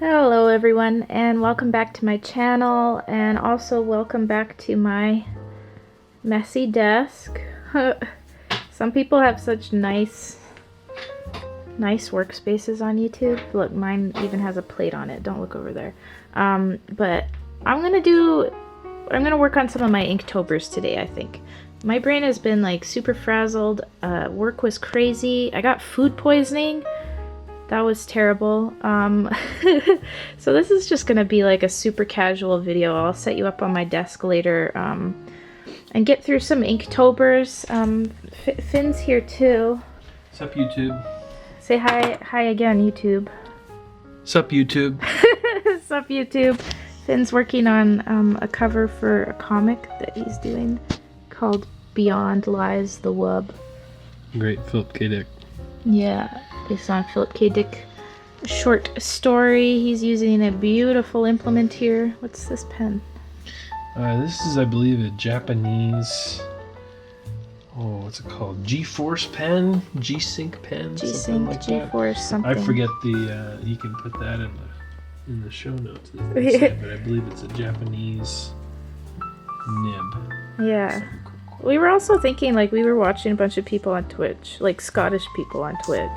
Hello everyone, and welcome back to my channel, and also welcome back to my messy desk. Some people have such nice workspaces on YouTube. Look, mine even has a plate on it. Don't look over there. But I'm gonna work on some of my Inktober's today, I think. My brain has been like super frazzled. Work was crazy. I got food poisoning. That was terrible. So this is just gonna be like a super casual video. I'll set you up on my desk later and get through some Inktobers. Finn's here too. Sup, YouTube? Say hi again, YouTube. Sup, YouTube? Sup, YouTube. Finn's working on a cover for a comic that he's doing called Beyond Lies the Wub. Great, Philip K. Dick. Yeah. Based on Philip K. Dick short story. He's using a beautiful implement here. What's this pen? This is, I believe, a Japanese, what's it called? G-Force pen? G-Sync pen? G-Sync, like G-Force, something. I forget the, you can put that in the show notes, as they say, but I believe it's a Japanese nib. Yeah. We were also thinking, like, we were watching a bunch of people on Twitch, like Scottish people on Twitch.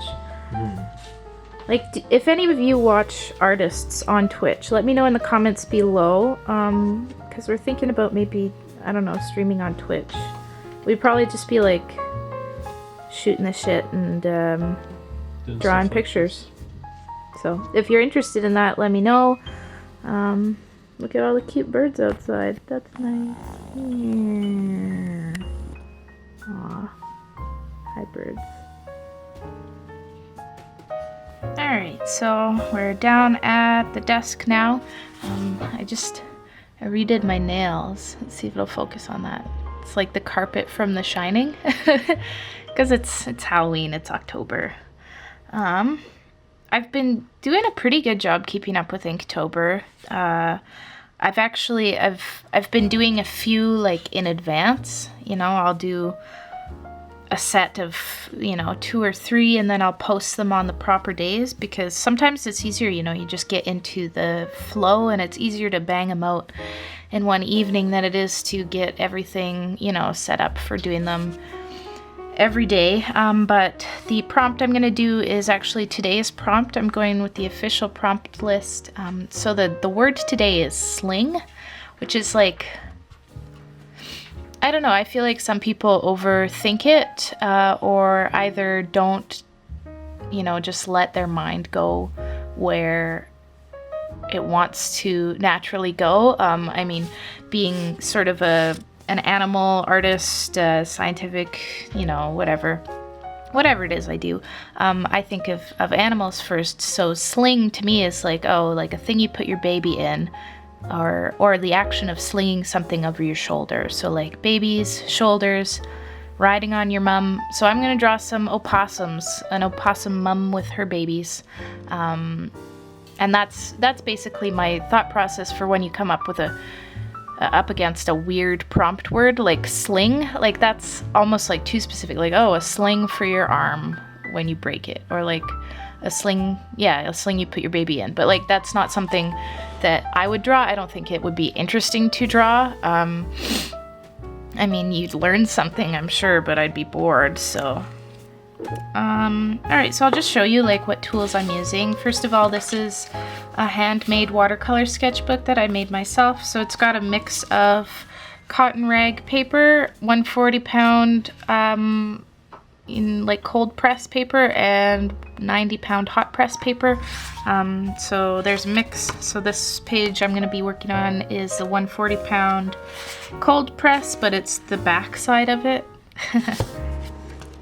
Like, if any of you watch artists on Twitch, let me know in the comments below, because we're thinking about maybe, I don't know, streaming on Twitch. We'd probably just be, like, shooting the shit and drawing pictures. So, if you're interested in that, let me know. Look at all the cute birds outside. That's nice. Yeah. Aw. Hi, birds. Alright, so we're down at the desk now. I redid my nails. Let's see if it'll focus on that. It's like the carpet from The Shining. Because it's Halloween, it's October. I've been doing a pretty good job keeping up with Inktober. I've been doing a few like in advance. You know, I'll do a set of, 2 or 3, and then I'll post them on the proper days, because sometimes it's easier, you just get into the flow and it's easier to bang them out in one evening than it is to get everything, set up for doing them every day. But the prompt I'm going to do is actually today's prompt. I'm going with the official prompt list. So the word today is sling, which is like, I don't know, I feel like some people overthink it, or either don't, just let their mind go where it wants to naturally go. I mean, being sort of an animal artist, scientific, whatever it is I do, I think of animals first. So sling to me is like, like a thing you put your baby in, or the action of slinging something over your shoulder. So like babies, shoulders, riding on your mum. So I'm gonna draw some opossums, an opossum mum with her babies. And that's basically my thought process for when you come up with up against a weird prompt word like sling. Like that's almost like too specific, like, a sling for your arm when you break it, or like a sling you put your baby in. But like that's not something that I would draw. I don't think it would be interesting to draw. I mean, you'd learn something, I'm sure, but I'd be bored. So alright, so I'll just show you like what tools I'm using. First of all, this is a handmade watercolor sketchbook that I made myself. So it's got a mix of cotton rag paper, 140-pound in like cold press paper, and 90-pound hot press paper. So there's a mix. So this page I'm going to be working on is the 140-pound cold press, but it's the back side of it.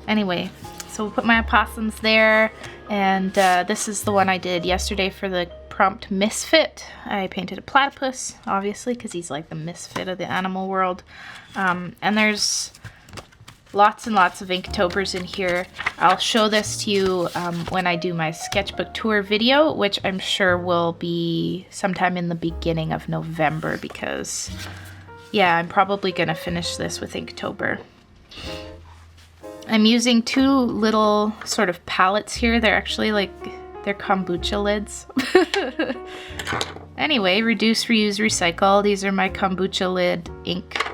Anyway, so we'll put my opossums there, and this is the one I did yesterday for the prompt misfit. I painted a platypus, obviously, because he's like the misfit of the animal world. And there's lots and lots of Inktobers in here. I'll show this to you when I do my sketchbook tour video, which I'm sure will be sometime in the beginning of November, because yeah, I'm probably gonna finish this with Inktober. I'm using 2 little sort of palettes here. They're actually like They're kombucha lids. Anyway, reduce, reuse, recycle. These are my kombucha lid ink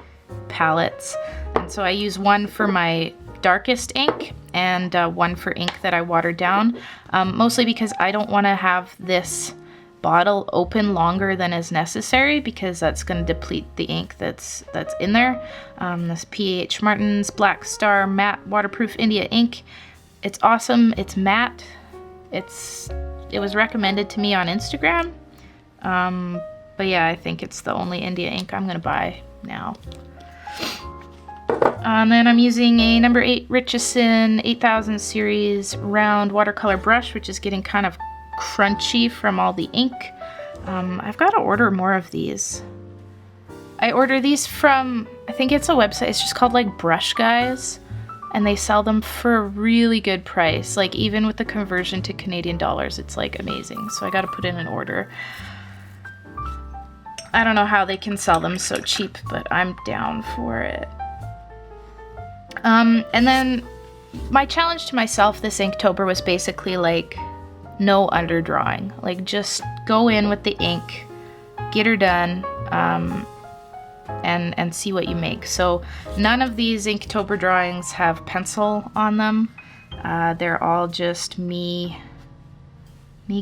palettes. And so I use one for my darkest ink and one for ink that I watered down. Mostly because I don't want to have this bottle open longer than is necessary, because that's going to deplete the ink that's in there. This P.H. Martin's Black Star Matte Waterproof India ink. It's awesome. It's matte. It was recommended to me on Instagram. But yeah, I think it's the only India ink I'm gonna buy now. And then I'm using a number 8 Richardson 8000 series round watercolor brush, which is getting kind of crunchy from all the ink. I've got to order more of these. I order these from, I think it's a website, it's just called like Brush Guys. And they sell them for a really good price. Like even with the conversion to Canadian dollars, it's like amazing. So I got to put in an order. I don't know how they can sell them so cheap, but I'm down for it. And then my challenge to myself this Inktober was basically like no underdrawing. Like just go in with the ink, get her done, and see what you make. So none of these Inktober drawings have pencil on them. They're all just me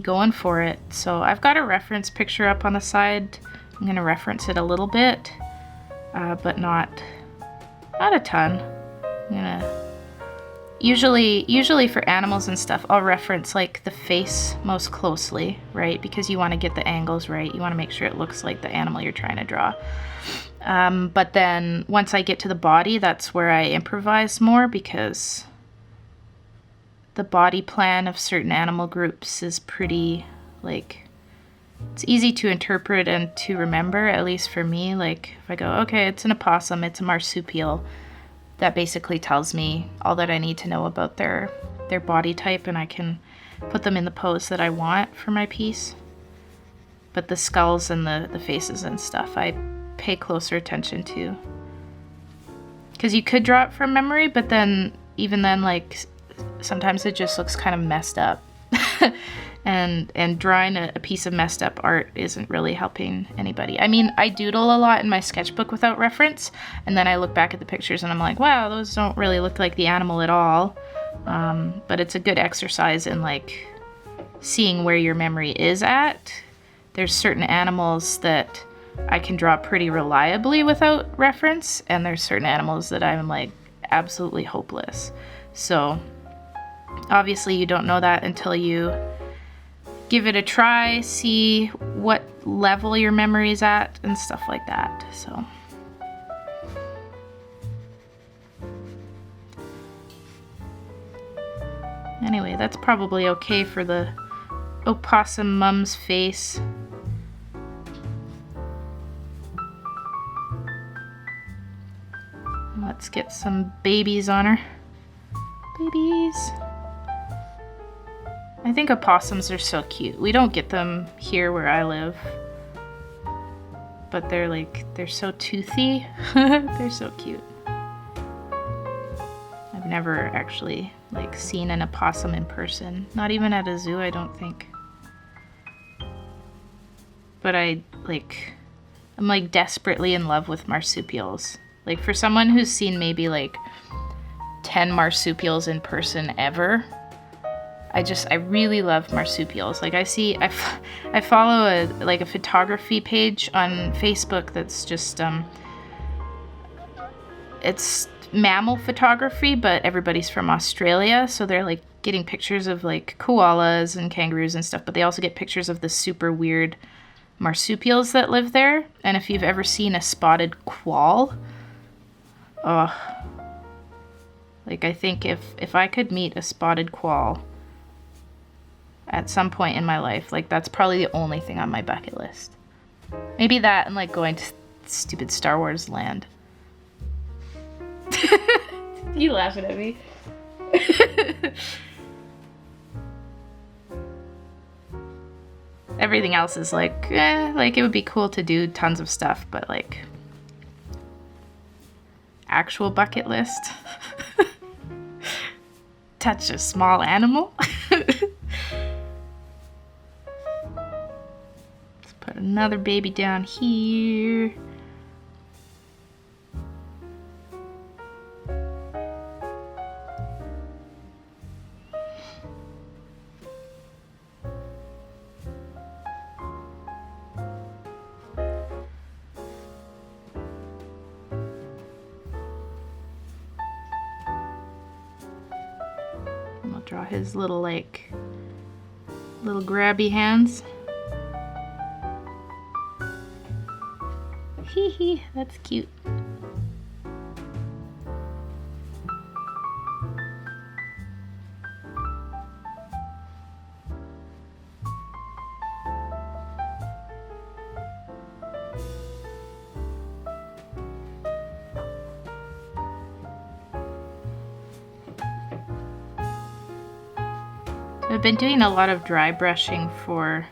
going for it. So I've got a reference picture up on the side. I'm gonna reference it a little bit, but not a ton. I'm gonna usually for animals and stuff, I'll reference like the face most closely, right? Because you want to get the angles right. You want to make sure it looks like the animal you're trying to draw. But then once I get to the body, that's where I improvise more, because the body plan of certain animal groups is pretty, like, it's easy to interpret and to remember, at least for me. Like if I go, okay, it's an opossum, it's a marsupial, that basically tells me all that I need to know about their body type, and I can put them in the pose that I want for my piece. But the skulls and the faces and stuff, I pay closer attention to. Because you could draw it from memory, but then even then, like, sometimes it just looks kind of messed up. and drawing a piece of messed up art isn't really helping anybody. I mean, I doodle a lot in my sketchbook without reference, and then I look back at the pictures and I'm like, wow, those don't really look like the animal at all. But it's a good exercise in like seeing where your memory is at. There's certain animals that I can draw pretty reliably without reference, and there's certain animals that I'm like absolutely hopeless. So obviously you don't know that until you give it a try, see what level your memory is at and stuff like that. So anyway, that's probably okay for the opossum mum's face. Let's get some babies on her. Babies. I think opossums are so cute. We don't get them here where I live, but they're so toothy. They're so cute. I've never actually like seen an opossum in person. Not even at a zoo, I don't think. But I'm like desperately in love with marsupials. Like for someone who's seen maybe like 10 marsupials in person ever, I really love marsupials. Like I follow a photography page on Facebook that's just it's mammal photography, but everybody's from Australia, so they're like getting pictures of like koalas and kangaroos and stuff, but they also get pictures of the super weird marsupials that live there. And if you've ever seen a spotted quoll, like I think if I could meet a spotted quoll at some point in my life, like that's probably the only thing on my bucket list. Maybe that and like going to stupid Star Wars land. You laughing at me? Everything else is like it would be cool to do tons of stuff, but like actual bucket list. Touch a small animal. Got another baby down here. And I'll draw his little little grabby hands. Hee hee, that's cute. I've been doing a lot of dry brushing for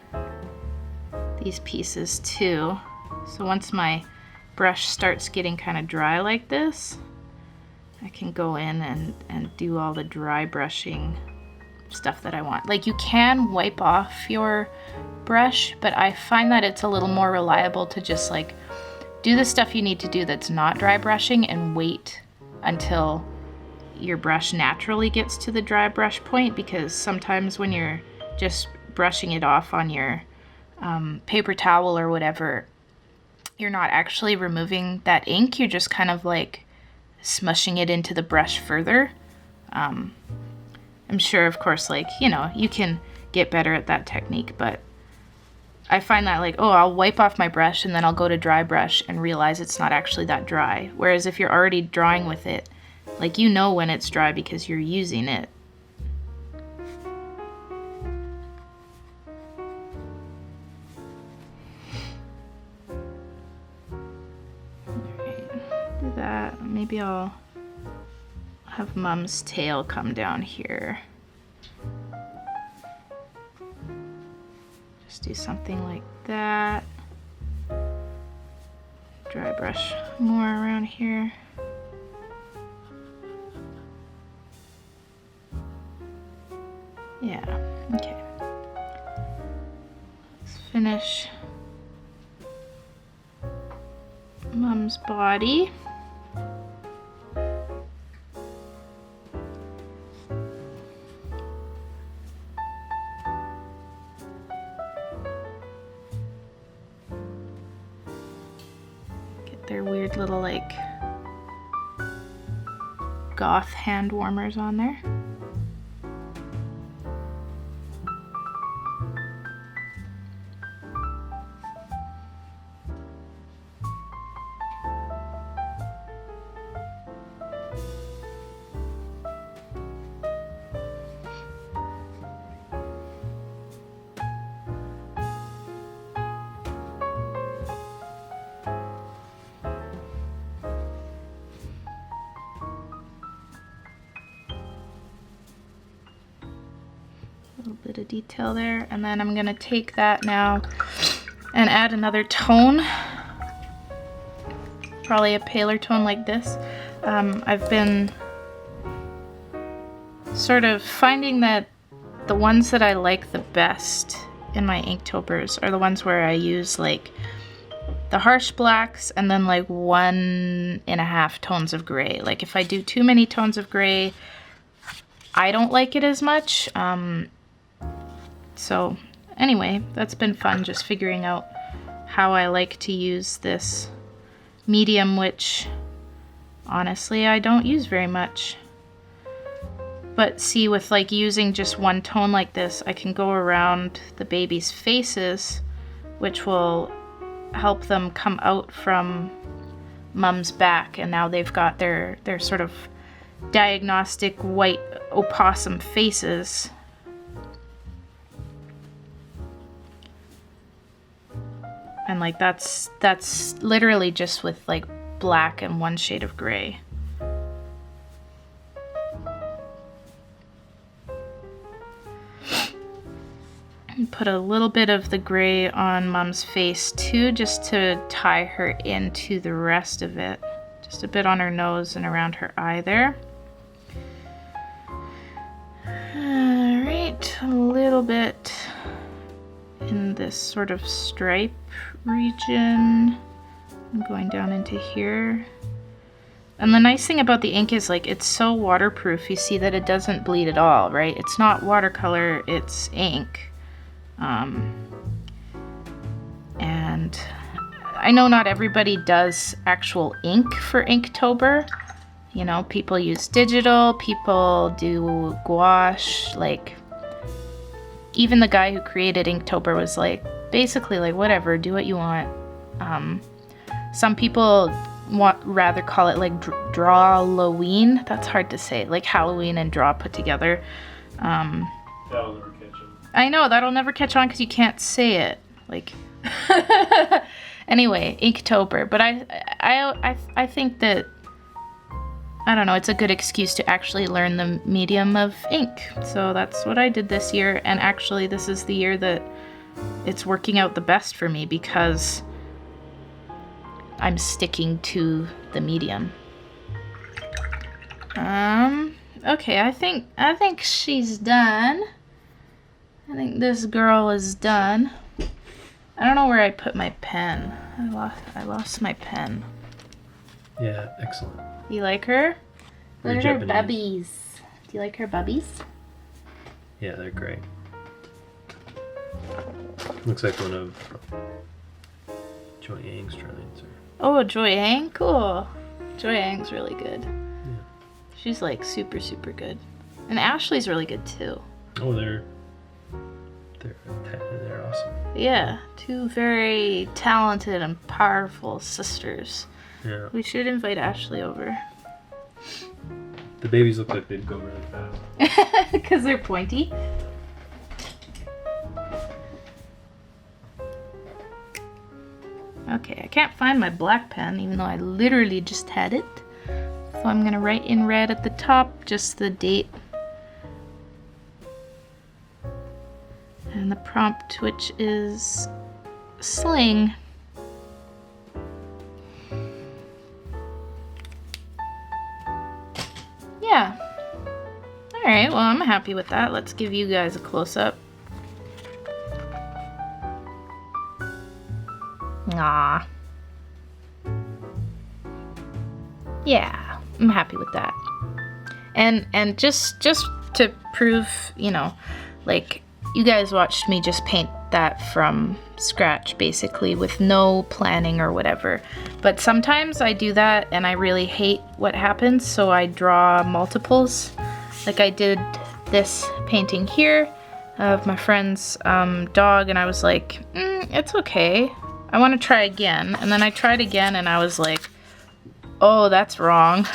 these pieces too. So once my brush starts getting kind of dry like this, I can go in and do all the dry brushing stuff that I want. Like, you can wipe off your brush, but I find that it's a little more reliable to just like do the stuff you need to do that's not dry brushing and wait until your brush naturally gets to the dry brush point, because sometimes when you're just brushing it off on your paper towel or whatever, you're not actually removing that ink, you're just kind of like smushing it into the brush further. I'm sure, of course, like, you know, you can get better at that technique, but I find that like, oh, I'll wipe off my brush and then I'll go to dry brush and realize it's not actually that dry. Whereas if you're already drawing with it, like, you know when it's dry because you're using it. Alright, do that. Maybe I'll have Mom's tail come down here. Just do something like that. Dry brush more around here. Yeah, okay. Let's finish Mom's body. Get their weird little like goth hand warmers on there. Little bit of detail there, and then I'm gonna take that now and add another tone, probably a paler tone like this. I've been sort of finding that the ones that I like the best in my Inktobers are the ones where I use like the harsh blacks and then like 1.5 tones of gray. Like, if I do too many tones of gray, I don't like it as much. So anyway, that's been fun, just figuring out how I like to use this medium, which honestly I don't use very much. But see, with like using just one tone like this, I can go around the baby's faces, which will help them come out from Mom's back, and now they've got their sort of diagnostic white opossum faces. And like that's literally just with like black and one shade of gray. And put a little bit of the gray on Mom's face too, just to tie her into the rest of it. Just a bit on her nose and around her eye there. Alright, a little bit in this sort of stripe region. I'm going down into here. And the nice thing about the ink is like it's so waterproof. You see that it doesn't bleed at all, right? It's not watercolor, it's ink. And I know not everybody does actual ink for Inktober. You know, people use digital, people do gouache, like even the guy who created Inktober was like, basically like, whatever, do what you want. Some people rather call it like Drawloween. That's hard to say, like Halloween and draw put together. That'll never catch on. I know, that'll never catch on because you can't say it. Like, anyway, Inktober. But I think that, I don't know, it's a good excuse to actually learn the medium of ink. So that's what I did this year. And actually, this is the year that it's working out the best for me because I'm sticking to the medium. Okay, I think she's done. I think this girl is done. I don't know where I put my pen. I lost my pen. Yeah, excellent. You like her? Very Look at her Japanese. bubbies. Do you like her bubbies? Yeah, they're great. Looks like one of Joy Yang's drawings. Oh, Joy Yang? Cool. Joy Yang's really good. Yeah. She's like super, super good. And Ashley's really good too. Oh, they're awesome. Yeah, two very talented and powerful sisters. Yeah. We should invite Ashley over. The babies look like they'd go really fast. Because they're pointy. Okay, I can't find my black pen, even though I literally just had it. So I'm gonna write in red at the top, just the date. And the prompt, which is sling. Yeah. Alright, well, I'm happy with that. Let's give you guys a close-up. Aw. Yeah, I'm happy with that. And just to prove, you know, like, you guys watched me just paint that from scratch, basically, with no planning or whatever. But sometimes I do that and I really hate what happens, so I draw multiples. Like I did this painting here of my friend's dog, and I was like, it's okay. I want to try again. And then I tried again and I was like, oh, that's wrong.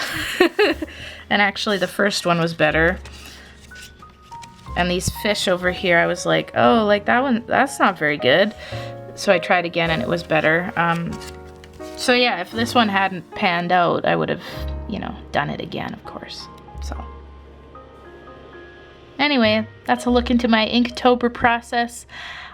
And actually the first one was better. And these fish over here, I was like, oh, like that one, that's not very good. So I tried again and it was better. So yeah, if this one hadn't panned out, I would have, you know, done it again, of course. So anyway, that's a look into my Inktober process.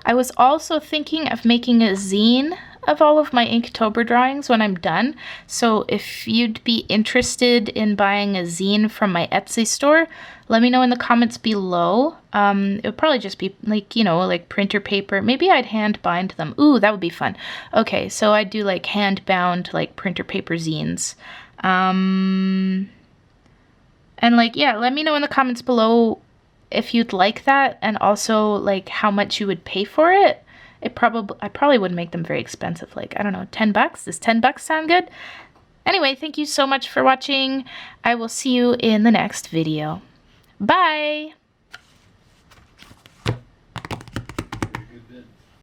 I was also thinking of making a zine of all of my Inktober drawings when I'm done. So if you'd be interested in buying a zine from my Etsy store, let me know in the comments below. It would probably just be like, you know, like printer paper. Maybe I'd hand bind them. Ooh, that would be fun. Okay, so I'd do like hand bound like printer paper zines. And like, yeah, let me know in the comments below if you'd like that, and also like how much you would pay for it. I probably wouldn't make them very expensive. Like, I don't know, 10 bucks? Does 10 bucks sound good? Anyway, thank you so much for watching. I will see you in the next video. Bye!